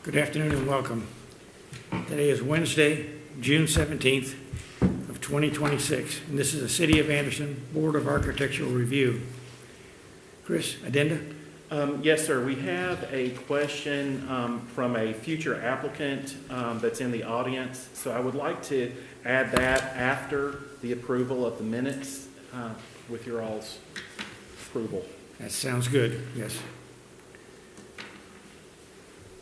Good afternoon and welcome. Today is Wednesday, June 17th of 2026, and this is the City of Anderson Board of Architectural Review. Chris, addenda? Yes, sir. We have a question from a future applicant that's in the audience. So I would like to add that after the approval of the minutes with your all's approval. That sounds good, yes.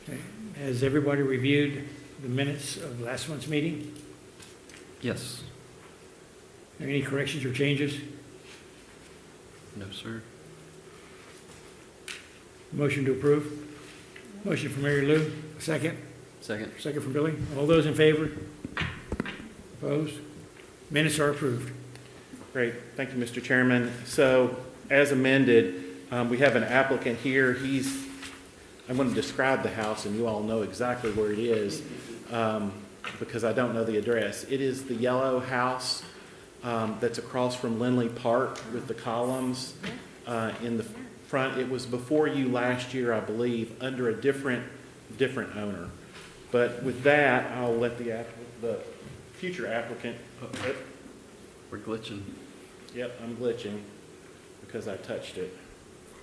Okay. Has everybody reviewed the minutes of last month's meeting? Yes. Are there any corrections or changes? No, sir. Motion to approve? Motion from Mary Lou, a second? Second. Second from Billy. All those in favor? Opposed? Minutes are approved. Great. Thank you, Mr. Chairman. So as amended, we have an applicant here. I'm going to describe the house, and you all know exactly where it is because I don't know the address. It is the yellow house that's across from Lindley Park with the columns in the front. It was before you last year, I believe, under a different owner. But with that, I'll let the future applicant. We're glitching. Yep, I'm glitching because I touched it,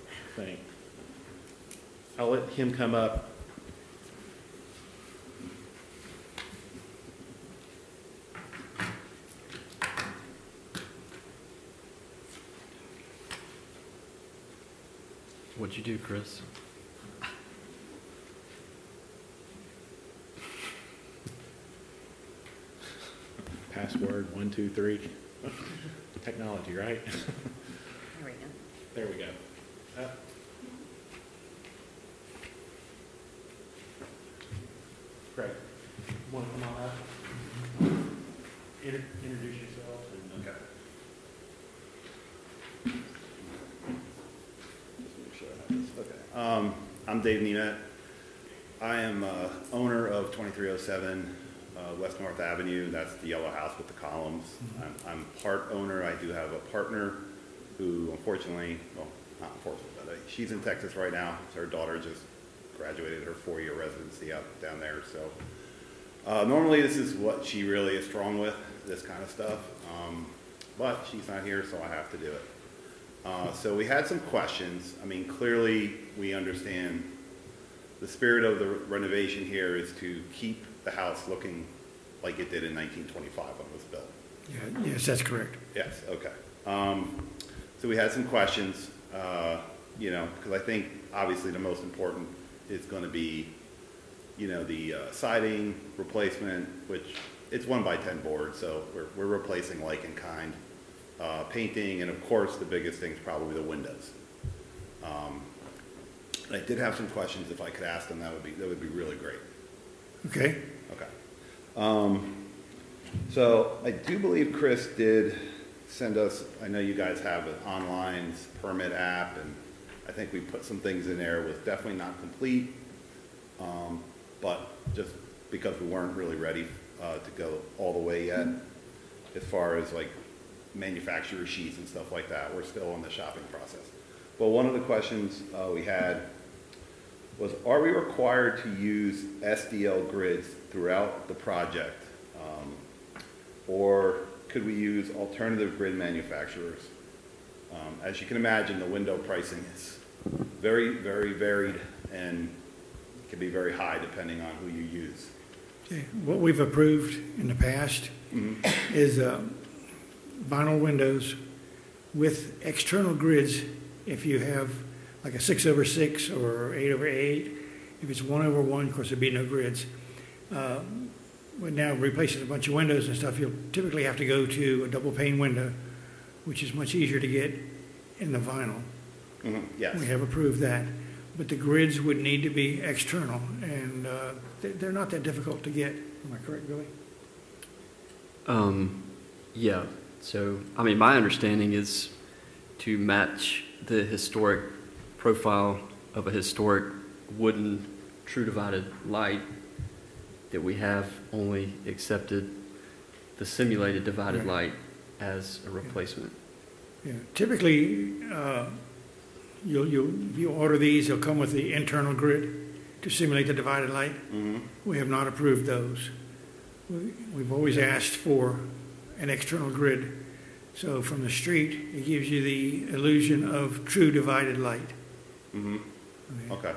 I think. I'll let him come up. What'd you do, Chris? Password 1, 2, 3. Technology, right? There we go. There we go. Great. Want to come on up? Introduce yourself. Okay. Just make sure I have this. Okay. I'm Dave Nemeth. I am owner of 2307 West North Avenue. That's the yellow house with the columns. I'm part owner. I do have a partner who unfortunately, well, not unfortunately, but she's in Texas right now. So her daughter just graduated her 4-year residency up down there. So normally this is what she really is strong with, this kind of stuff. But she's not here, so I have to do it. So we had some questions. I mean, clearly we understand the spirit of the renovation here is to keep the house looking like it did in 1925 when it was built. Yeah, yes, that's correct. Yes, okay. So we had some questions, because I think obviously the most important is going to be, the siding replacement, which it's 1x10 board, so we're replacing like in kind. Painting, and of course the biggest thing is probably the windows. I did have some questions. If I could ask them, that would be really great. Okay. Okay. So I do believe Chris did send us, I know you guys have an online permit app, and I think we put some things in there. It was definitely not complete, but just because we weren't really ready to go all the way yet, as far as like manufacturer sheets and stuff like that. We're still in the shopping process. But one of the questions we had was, are we required to use SDL grids throughout the project? Or could we use alternative grid manufacturers? As you can imagine, the window pricing is very, very varied and can be very high depending on who you use. Okay. What we've approved in the past is vinyl windows with external grids. If you have like a 6/6 or 8/8, if it's 1/1, of course there'd be no grids. When now replacing a bunch of windows and stuff, you'll typically have to go to a double pane window, which is much easier to get in the vinyl. Yes. We have approved that. But the grids would need to be external, and they're not that difficult to get. Am I correct, Billy? Yeah. So, my understanding is to match the historic profile of a historic wooden true divided light, that we have only accepted the simulated divided light as a replacement. Yeah. Typically, if you order these, they'll come with the internal grid to simulate the divided light. We have not approved those. We've always asked for an external grid. So from the street, it gives you the illusion of true divided light. Okay.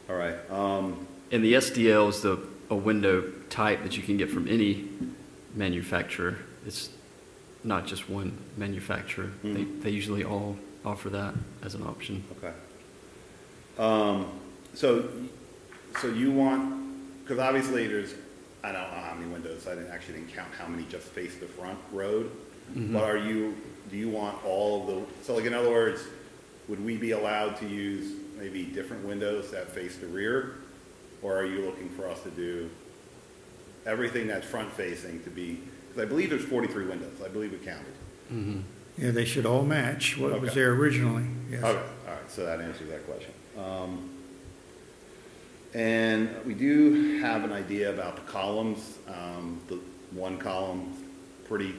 All right. And the SDL is a window type that you can get from any manufacturer. It's not just one manufacturer. They usually all offer that as an option. Okay. So you want, because obviously there's, I don't know how many windows, I didn't count how many just face the front road. But do you want all of the, so like in other words, would we be allowed to use maybe different windows that face the rear? Or are you looking for us to do everything that's front facing to be, because I believe there's 43 windows, I believe we counted. Yeah, they should all match what was Okay. there originally, yes. Okay, all right, so that answers that question. And we do have an idea about the columns. The one column, pretty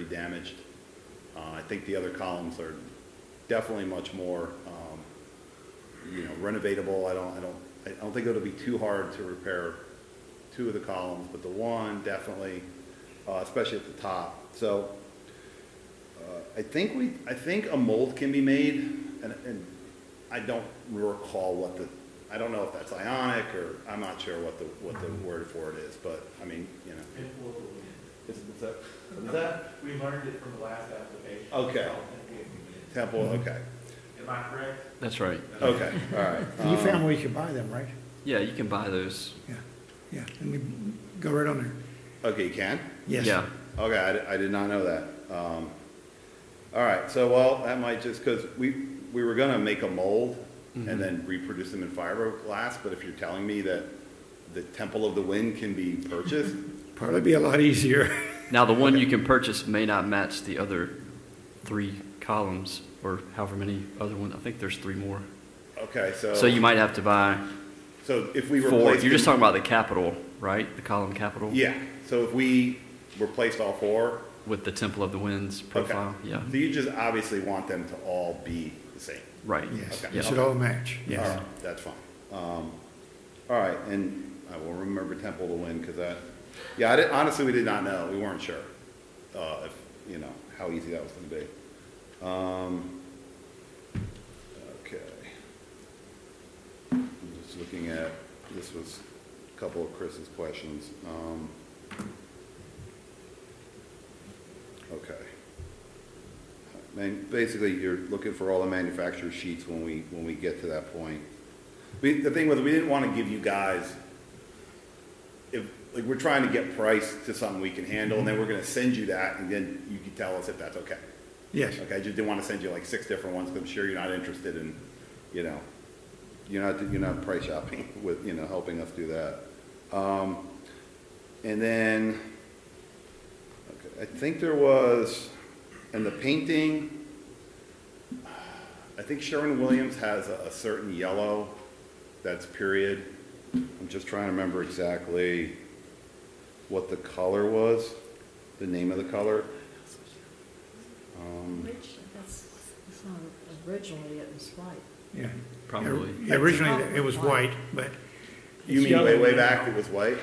damaged. I think the other columns are definitely much more, renovatable. I don't think it'll be too hard to repair two of the columns, but the one definitely, especially at the top. So I think a mold can be made, and I don't recall I don't know if that's ionic, or I'm not sure what the word for it is, but I mean, Is that? We learned it from the last application. Okay. Temple, okay. Am I correct? That's right. Okay, all right. And you found where you could buy them, right? Yeah, you can buy those. Yeah, and we go right on there. Okay, you can? Yes. Yeah. Okay, I did not know that. All right, so well, that might just, because we were gonna make a mold and then reproduce them in fiberglass, but if you're telling me that the Temple of the Wind can be purchased, Probably be a lot easier. Now, the one you can purchase may not match the other 3 columns or however many other ones. I think there's 3 more. okay, So you might have to buy so if we 4. replace You're just them- talking about the capital, right? The column capital? Yeah, so if we replaced all 4, With the Temple of the Winds profile, yeah. so you just obviously want them to all be the same. Right. Yes, Okay. they should all match, All yes. right, that's fine. All right, and I will remember Temple of the Wind, because honestly, we did not know, we weren't sure, if, how easy that was gonna be. Okay. I'm just looking at, this was a couple of Chris's questions. Okay. Basically, you're looking for all the manufacturer sheets when we get to that point. The thing was, we didn't want to give you guys, we're trying to get price to something we can handle, and then we're gonna send you that, and then you can tell us if that's okay. Yes, Okay, I just didn't want to send you like 6 different ones, because I'm sure you're not interested in, you're not price shopping with, helping us do that. And then, okay, I think there was, and the painting, I think Sherwin-Williams has a certain yellow that's period. I'm just trying to remember exactly what the color was, the name of the color. It's not originally, it was white. yeah. Probably. Yeah, originally, it was white, but You it's mean way yellow back it was white?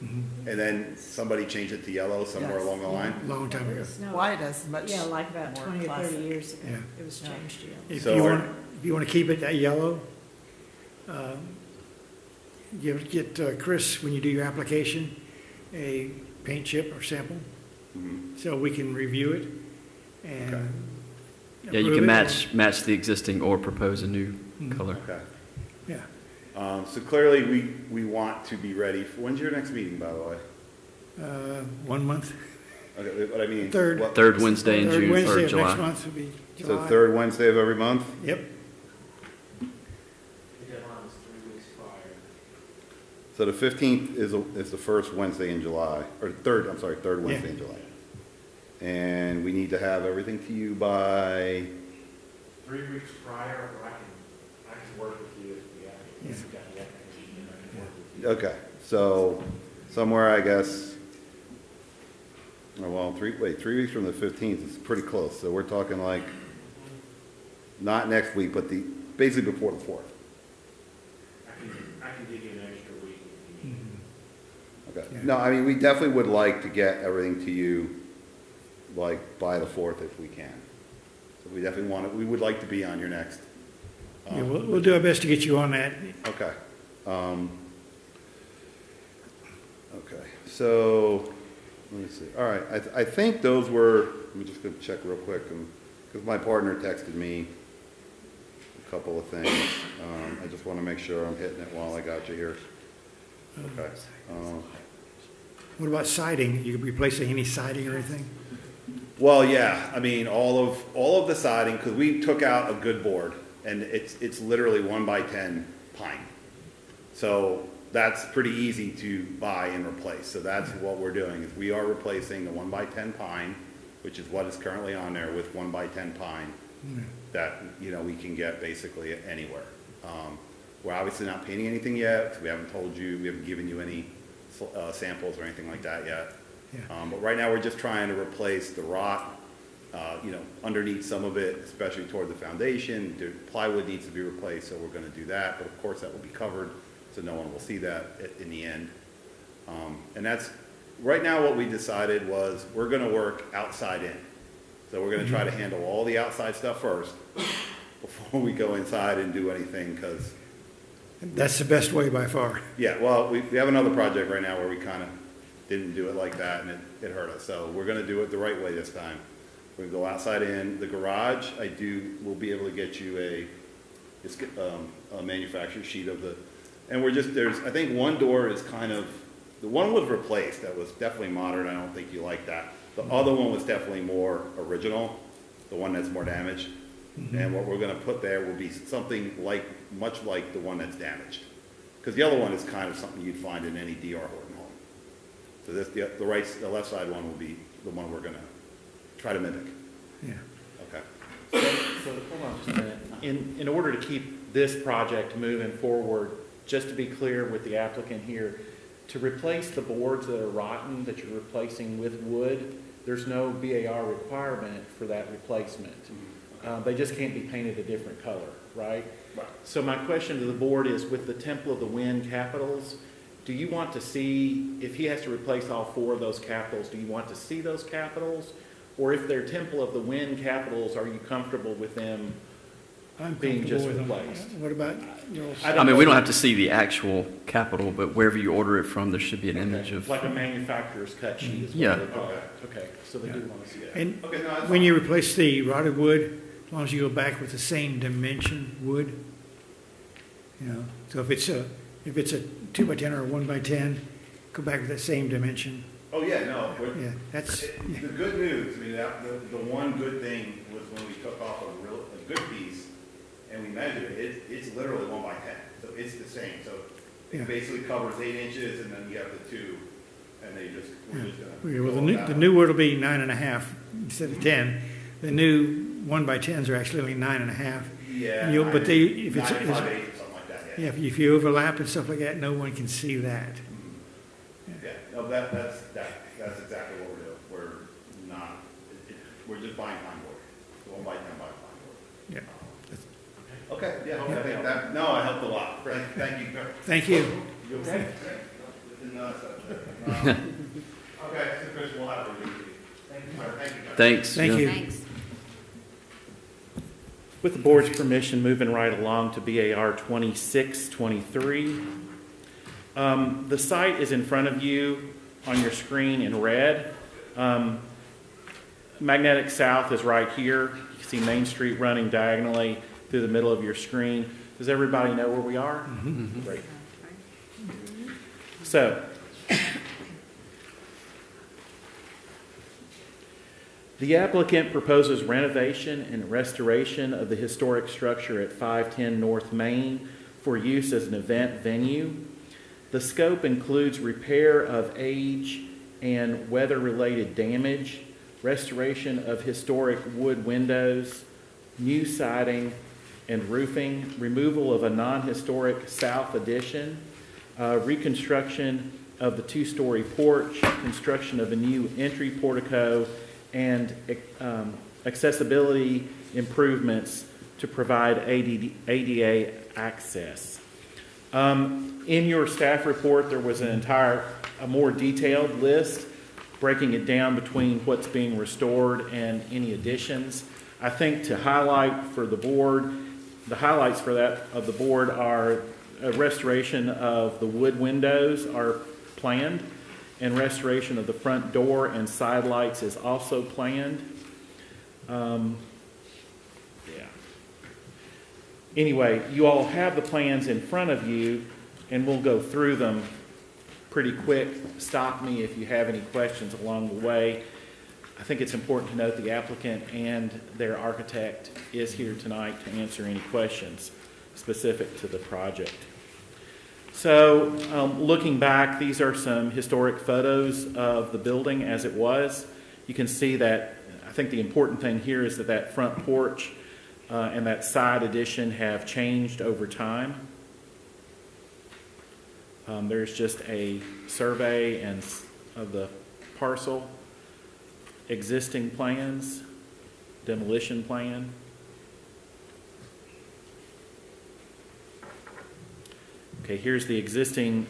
Mhm. And then somebody changed it to yellow somewhere Yes. along the line? long time ago. It's not- White is much. Yeah, like about more 20 or 30 classic. years ago, Yeah. it was Yeah. changed to yellow. If So you are- want to keep it that yellow, get Chris, when you do your application, a paint chip or sample, Mhm. so we can review it and. Okay. Yeah, you approve can it. match the existing or propose a new Mhm. color. Okay. Yeah, So clearly, we want to be ready. When's your next meeting, by the way? 1 month, Okay, what I mean. Third. what- Third Wednesday in third June Wednesday or of July. next month will be So July. third Wednesday of every month? Yep, The deadline was 3 weeks prior. So the 15th is the first Wednesday in July, or third Wednesday Yeah. in July. And we need to have everything to you by, 3 weeks prior, or I can work with you if we got the application, I can work with you. okay, so somewhere, I guess, oh, well, 3 weeks from the 15th is pretty close. So we're talking like, not next week, but basically before the 4th. I can I can give you an extra week if you need. Okay. Yeah. No, I mean, we definitely would like to get everything to you, like, by the 4th if we can. So we definitely want to, we would like to be on your next. Yeah, we'll do our best to get you on that. Okay. Okay, so, let me see. All right, I think those were, let me just go check real quick, because my partner texted me a couple of things. I just want to make sure I'm hitting it while I got you here. Okay. What about siding? You replacing any siding or anything? Well, yeah, I mean, all of the siding, because we took out a good board, and it's literally 1x10 pine. So that's pretty easy to buy and replace. So that's what we're doing, is we are replacing the 1x10 pine, which is what is currently on there, with 1x10 pine that, you know, we can get basically anywhere. We're obviously not painting anything yet, 'cause we haven't told you, we haven't given you any samples or anything like that yet. Yeah. But right now, we're just trying to replace the rot, you know, underneath some of it, especially toward the foundation. The plywood needs to be replaced, so we're gonna do that, but of course, that will be covered, so no one will see that in the end. And that's, right now, what we decided was, we're gonna work outside in. So we're gonna try to handle all the outside stuff first, before we go inside and do anything, because, That's the best way by far. yeah, well, we have another project right now where we kind of didn't do it like that, and it hurt us. So we're gonna do it the right way this time. We're gonna go outside in. The garage, we'll be able to get you a manufacturer sheet of the, and I think one door is kind of, the one was replaced, that was definitely modern, I don't think you like that. The other one was definitely more original, the one that's more damaged. And what we're gonna put there will be something like, much like the one that's damaged. Because the other one is kind of something you'd find in any D.R. Horton home. So this, the left side one will be the one we're gonna try to mimic. Yeah. Okay. So hold on just a minute. In order to keep this project moving forward, just to be clear with the applicant here, to replace the boards that are rotten that you're replacing with wood, there's no BAR requirement for that replacement. They just can't be painted a different color, right? Right. So my question to the board is, with the Temple of the Wind capitals, do you want to see, if he has to replace all 4 of those capitals, do you want to see those capitals? Or if they're Temple of the Wind capitals, are you comfortable with them I'm being comfortable just with them. replaced? What about your? I I mean, we don't have to see the actual capital, but wherever you order it from, there should be an image of. Like a manufacturer's cut sheet is what Yeah. they call it. Okay, so they do want to see that. And Okay, no, that's when you replace the rotted wood, as long as you go back with the same dimension wood, you know, so if it's a 2x10 or a 1x10, go back with that same dimension. Oh, yeah, no. Yeah, that's, The good news, I mean, the one good thing was when we took off a good piece and we measured it, it's literally 1x10. So it's the same. So Yeah. it basically covers 8 inches, and then you have the 2, and we're just gonna. well, go the with new that. wood will be 9.5 instead of 10. The new 1x10s are actually only 9.5. Yeah. But if it's, 9, 5, 8, something like that, yeah. yeah, if you overlap and stuff like that, no one can see that. Yeah, no, that's exactly what we're doing. We're not, we're just buying pine board. The 1x10 buying pine board. Yeah. Okay, yeah, I think that, no, it helped a lot. Thank you. Thank you. You okay? Okay, so Chris, we'll have a review. Thank you. Thank you. Thanks. Thank yeah. you. Thanks. With the board's permission, moving right along to BAR 2623. The site is in front of you on your screen in red. Magnetic South is right here. You can see Main Street running diagonally through the middle of your screen. Does everybody know where we are? Great. So, the applicant proposes renovation and restoration of the historic structure at 510 North Main for use as an event venue. The scope includes repair of age and weather-related damage, restoration of historic wood windows, new siding and roofing, removal of a non-historic south addition, reconstruction of the 2-story porch, construction of a new entry portico, and accessibility improvements to provide ADA access. In your staff report, there was a more detailed list, breaking it down between what's being restored and any additions. I think to highlight for the board, the highlights for that of the board are a restoration of the wood windows are planned, and restoration of the front door and side lights is also planned. Anyway, you all have the plans in front of you, and we'll go through them pretty quick. Stop me if you have any questions along the way. I think it's important to note the applicant and their architect is here tonight to answer any questions specific to the project. So, looking back, these are some historic photos of the building as it was. You can see that, I think the important thing here is that front porch and that side addition have changed over time. There's just a survey of the parcel, existing plans, demolition plan. Okay, here's the existing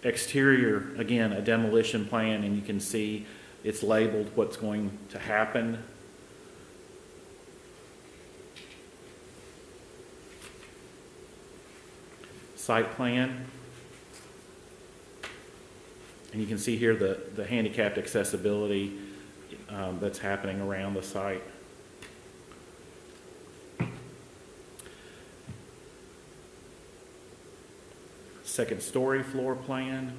exterior, again, a demolition plan, and you can see it's labeled what's going to happen. Site plan. And you can see here the handicapped accessibility that's happening around the site. Second story floor plan.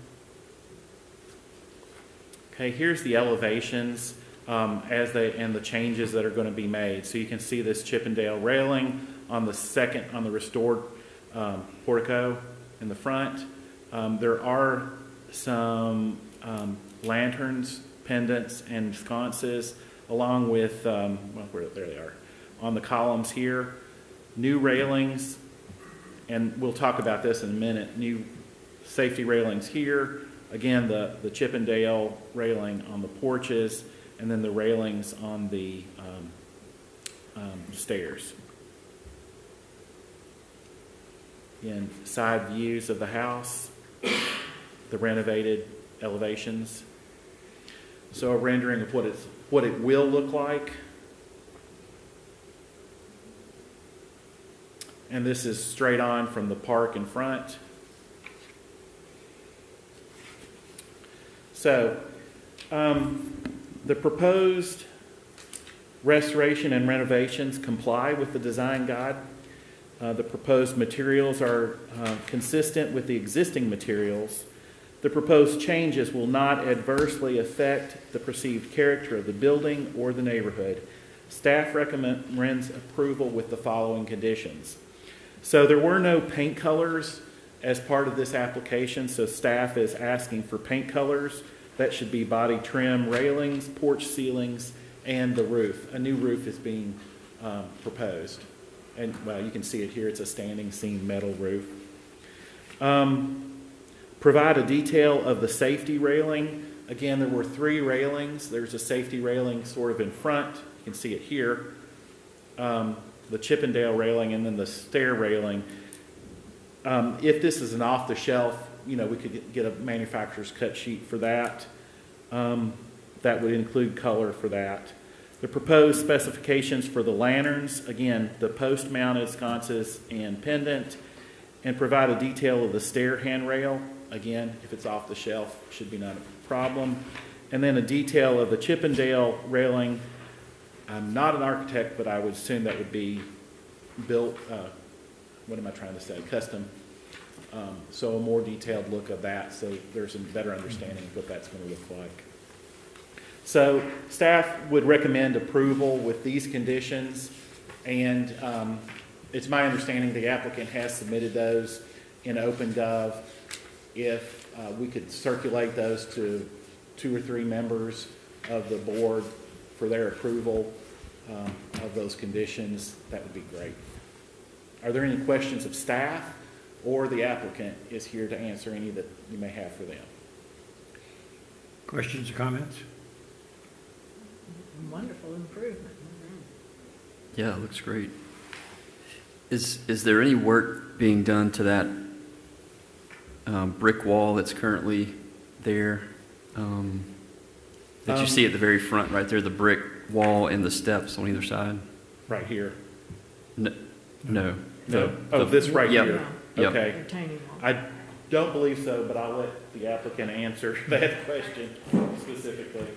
Okay, here's the elevations and the changes that are going to be made. So you can see this Chippendale railing on the restored portico in the front. There are some lanterns, pendants, and sconces, along with, there they are, on the columns here. New railings, and we'll talk about this in a minute, new safety railings here. Again, the Chippendale railing on the porches, and then the railings on the stairs. Again, side views of the house, the renovated elevations. So a rendering of what it will look like. And this is straight on from the park in front. So the proposed restoration and renovations comply with the design guide. The proposed materials are consistent with the existing materials. The proposed changes will not adversely affect the perceived character of the building or the neighborhood. Staff recommends approval with the following conditions. So there were no paint colors as part of this application, so staff is asking for paint colors. That should be body trim, railings, porch ceilings, and the roof. A new roof is being proposed. And, well, you can see it here. It's a standing seam metal roof. Provide a detail of the safety railing. Again, there were 3 railings. There's a safety railing sort of in front. You can see it here. The Chippendale railing and then the stair railing. If this is an off-the-shelf, we could get a manufacturer's cut sheet for that. That would include color for that. The proposed specifications for the lanterns, again, the post-mounted sconces and pendant, and provide a detail of the stair handrail. Again, if it's off the shelf, should be not a problem. And then a detail of the Chippendale railing. I'm not an architect, but I would assume that would be built, custom. So a more detailed look of that, so there's a better understanding of what that's going to look like. So staff would recommend approval with these conditions, and it's my understanding the applicant has submitted those in OpenGov. If we could circulate those to 2 or 3 members of the board for their approval of those conditions, that would be great. Are there any questions of staff, or the applicant is here to answer any that you may have for them? Questions or comments? Wonderful improvement. Yeah, it looks great. Is there any work being done to that brick wall that's currently there? That you see at the very front, right there, the brick wall and the steps on either side? Right here. No. No. Oh, this right Yep. here? Yep. Okay. Retaining wall. I don't believe so, but I'll let the applicant answer that question specifically.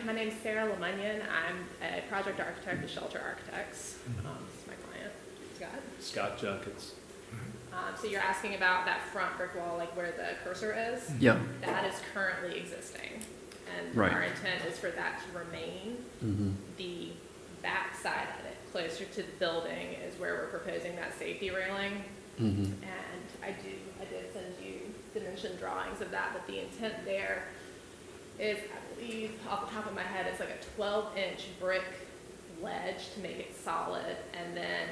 My name's Sarah Lemunyon. I'm a project architect with Shelter Architects. This is my client, Scott. Scott Junkins. So you're asking about that front brick wall, like where the cursor is? Yeah. That is currently existing. And Right. our intent is for that to remain. Mm-hmm. The back side of it, closer to the building, is where we're proposing that safety railing. Mm-hmm. And I did send you dimension drawings of that, but the intent there is, I believe, off the top of my head, it's like a 12-inch brick ledge to make it solid, and then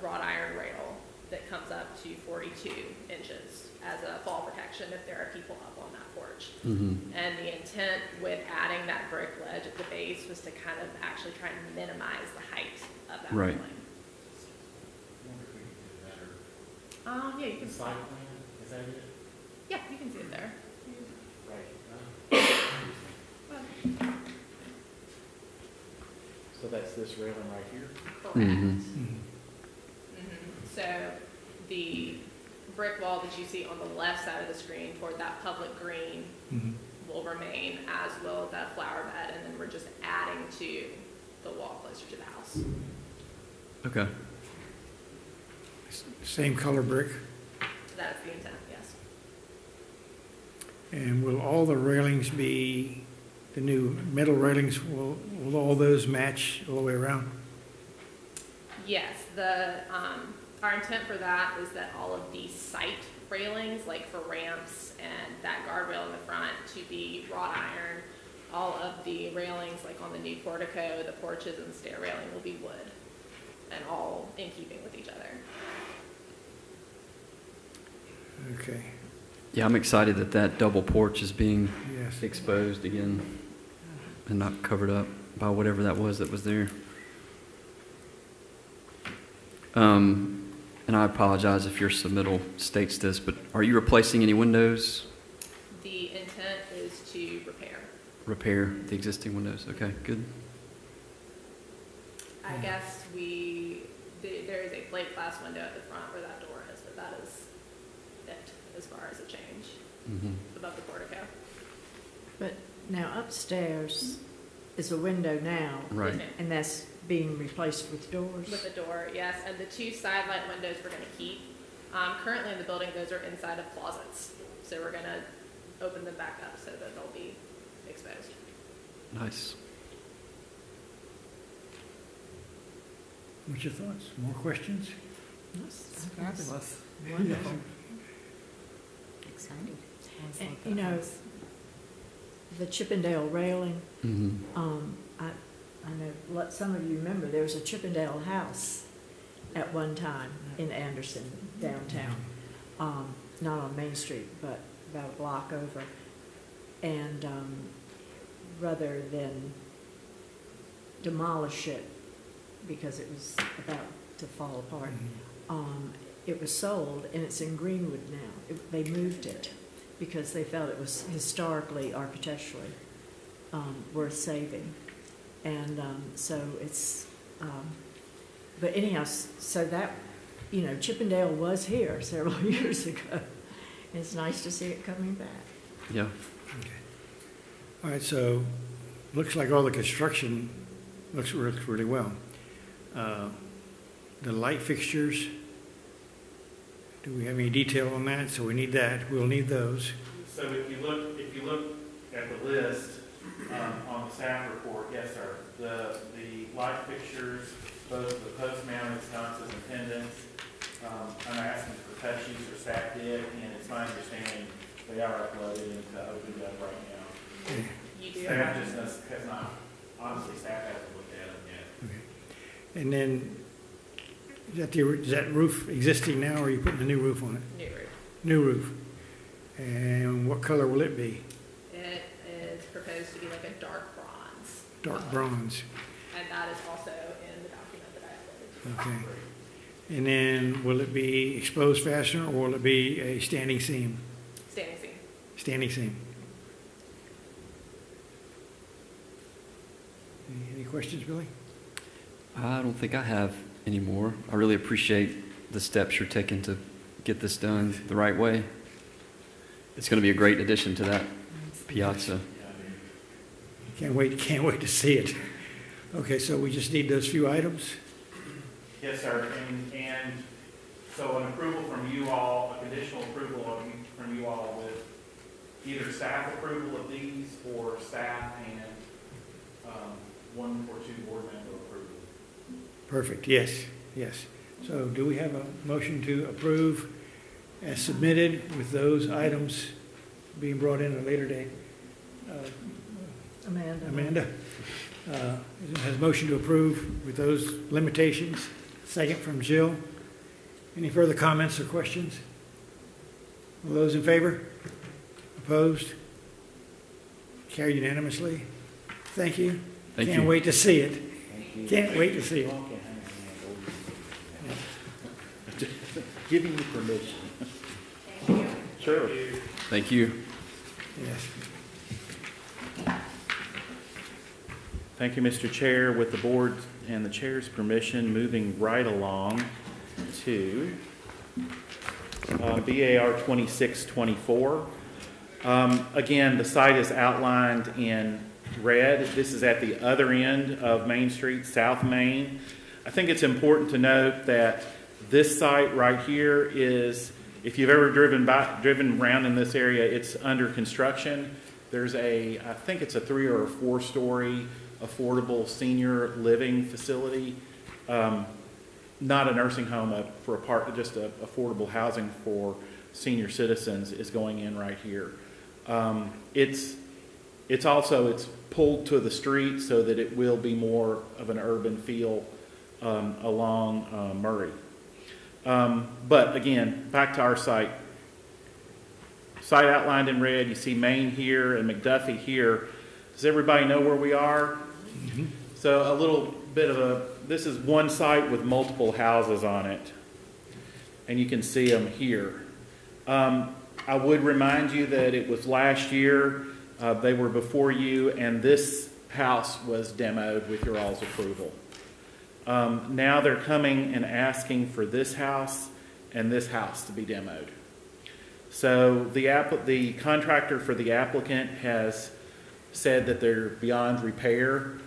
wrought iron rail that comes up to 42 inches as a fall protection if there are people up on that porch. Mm-hmm. And the intent with adding that brick ledge at the base was to kind of actually try and minimize the height of that Right. railing. Yeah, you can see. Side plan, is that it? Yeah, you can see it there. So that's this railing right here? Correct. Mhm. So the brick wall that you see on the left side of the screen toward that public green Mhm. will remain, as will that flower bed, and then we're just adding to the wall closer to the house. Okay. Same color brick. That's the intent, yes. And will all the railings be, the new metal railings, will all those match all the way around? Yes, our intent for that is that all of the site railings, like for ramps and that guardrail in the front, to be wrought iron. All of the railings, like on the new portico, the porches and stair railing will be wood, and all in keeping with each other. Okay, Yeah, I'm excited that that double porch is being yes. exposed again and not covered up by whatever that was there. And I apologize if your submittal states this, but are you replacing any windows? The intent is to Repair the existing windows? Okay, good. I guess there is a plate glass window at the front where that door is, but that is it as far as a change Mm-hmm. above the portico. But now upstairs is a window now, Right. Yes, ma'am. and that's being replaced with doors? With the door, yes, and the two side light windows we're gonna keep. Currently in the building, those are inside of closets, so we're gonna open them back up so that they'll be exposed. Nice. What's your thoughts? More questions? That's Fabulous. wonderful. Exciting. Sounds And, like you a know, house. the Chippendale railing, Mm-hmm. I know some of you remember, there was a Chippendale house at one time in Anderson, downtown. Not on Main Street, but about a block over. And rather than demolish it because it was about to fall apart, it was sold, and it's in Greenwood now. They moved it because they felt it was historically, architecturally worth saving. And so it's, but anyhow, so that, you know, Chippendale was here several years ago. It's nice to see it coming back. Yeah. All right, so looks like all the construction looks really well. The light fixtures, do we have any detail on that? So we need that, we'll need those. So if you look at the list, on the staff report, yes, sir, the light fixtures, both the post mounted sconces and pendants, I'm asking for cut sheets or staff did, and it's my understanding they are uploaded into OpenGov right now. You do Staff have, just has not, honestly, staff hasn't looked at them yet. Okay. And then, is that roof existing now, or are you putting a new roof on it? new roof. New roof. And what color will it be? It is proposed to be like a dark bronze. Dark color. bronze. And that is also in the document that I uploaded. Okay. And then will it be exposed fastener or will it be a standing seam? Standing seam. Standing seam. Any questions, Billy? I don't think I have any more. I really appreciate the steps you're taking to get this done the right way. It's going to be a great addition to that piazza. Can't wait to see it. Okay, so we just need those few items. Yes, sir, and so an approval from you all, a conditional approval from you all with either staff approval of these or staff and one or two board member approval. Perfect, yes, yes. So do we have a motion to approve as submitted with those items being brought in at a later date? Amanda has a motion to approve with those limitations. Second from Jill. Any further comments or questions? All those in favor? Opposed? Carried unanimously. Thank you. Thank Can't you. wait to see it. Can't wait to see it. Giving you permission. Sure. Thank you. Yes. Thank you, Mr. Chair. With the board and the chair's permission, moving right along to BAR 2624. Again, the site is outlined in red. This is at the other end of Main Street, South Main. I think it's important to note that this site right here is, if you've ever driven around in this area, it's under construction. There's I think it's a 3 or 4 story affordable senior living facility. Not a nursing home, just affordable housing for senior citizens is going in right here. It's pulled to the street so that it will be more of an urban feel along Murray. But again, back to our site. Site outlined in red, you see Main here and McDuffie here. Does everybody know where we are? Mm-hmm. So a little bit of this is one site with multiple houses on it. And you can see them here. I would remind you that it was last year, they were before you, and this house was demoed with your all's approval. Now they're coming and asking for this house and this house to be demoed. So the contractor for the applicant has said that they're beyond repair,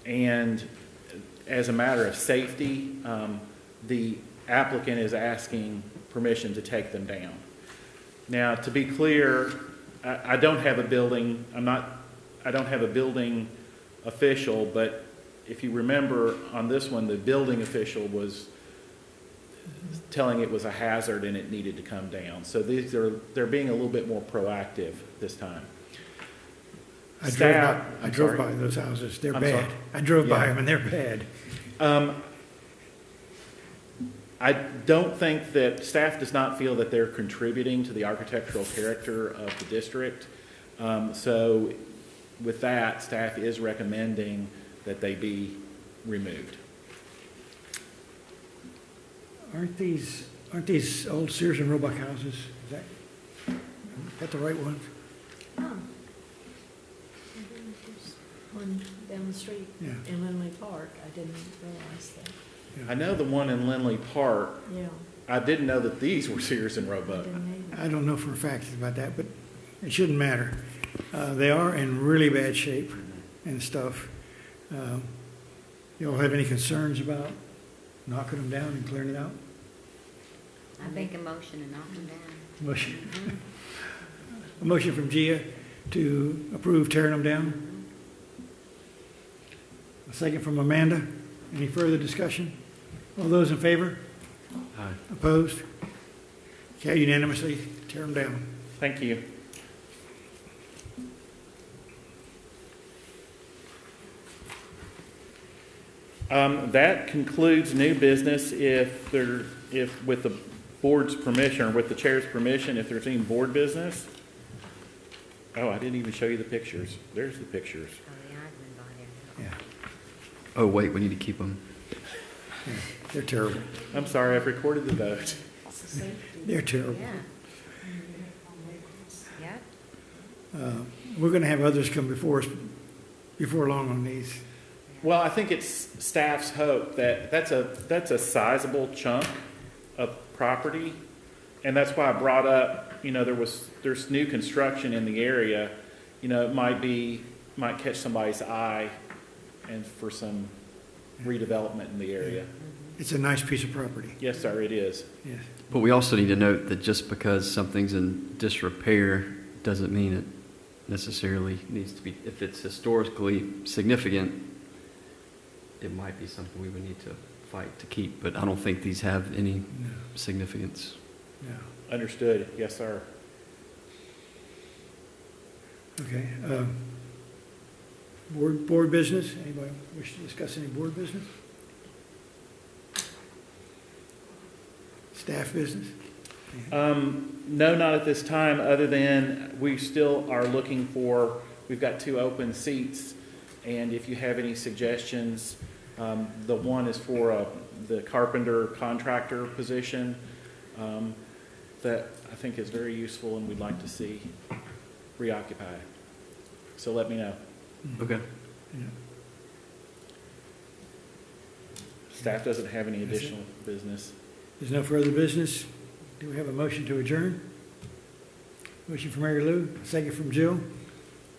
and as a matter of safety, the applicant is asking permission to take them down. Now, to be clear, I don't have a building. I don't have a building official, but if you remember on this one, the building official was telling it was a hazard and it needed to come down. So they're being a little bit more proactive this time. I drove by those houses. They're bad. Sorry? I drove by Yeah. them and they're bad. I don't think that staff does not feel that they're contributing to the architectural character of the district. So with that, staff is recommending that they be removed. Aren't these old Sears and Roebuck houses? Is that the right ones? Oh. There's one down the street Yeah. in Lindley Park. I didn't realize that. I know the one in Lindley Park. Yeah, I didn't know that these were Sears and I Roebuck. didn't either. I don't know for a fact about that, but it shouldn't matter. They are in really bad shape and stuff. You all have any concerns about knocking them down and clearing it out? I make a motion to knock them down. Motion. A motion from Gia to approve tearing them down. A second from Amanda. Any further discussion? All those in favor? Aye. Opposed? Carried unanimously. Tear them down. Thank you. That concludes new business. If with the board's permission, or with the chair's permission, if there's any board business. Oh, I didn't even show you the pictures. There's the pictures. Oh, yeah, I've been by there. Yeah. Oh, wait, we need to keep them. Yeah, they're terrible. I'm sorry, I've recorded the vote. They're terrible. Yeah. Yeah. We're gonna have others come before us before long on these. Well, I think it's staff's hope that that's a sizable chunk of property. And that's why I brought up, there's new construction in the area. It might catch somebody's eye and for some redevelopment in the area. It's a nice piece of property, Yes, sir, it is. yes. But we also need to note that just because something's in disrepair doesn't mean it necessarily needs to be, if it's historically significant, it might be something we would need to fight to keep, but I don't think these have any No, significance. no. Understood. Yes, sir. Okay. Board business? Anybody wish to discuss any board business? Staff business? No, not at this time, other than we still are looking for, we've got 2 open seats, and if you have any suggestions, the one is for the carpenter contractor position that I think is very useful and we'd like to see reoccupied. So let me know. Okay. Yeah. Staff doesn't have any That's it. additional business. There's no further business. Do we have a motion to adjourn? Motion from Mary Lou, second from Jill.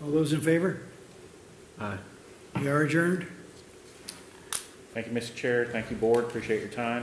All those in favor? Aye. We are adjourned. Thank you, Mr. Chair. Thank you, Board. Appreciate your time.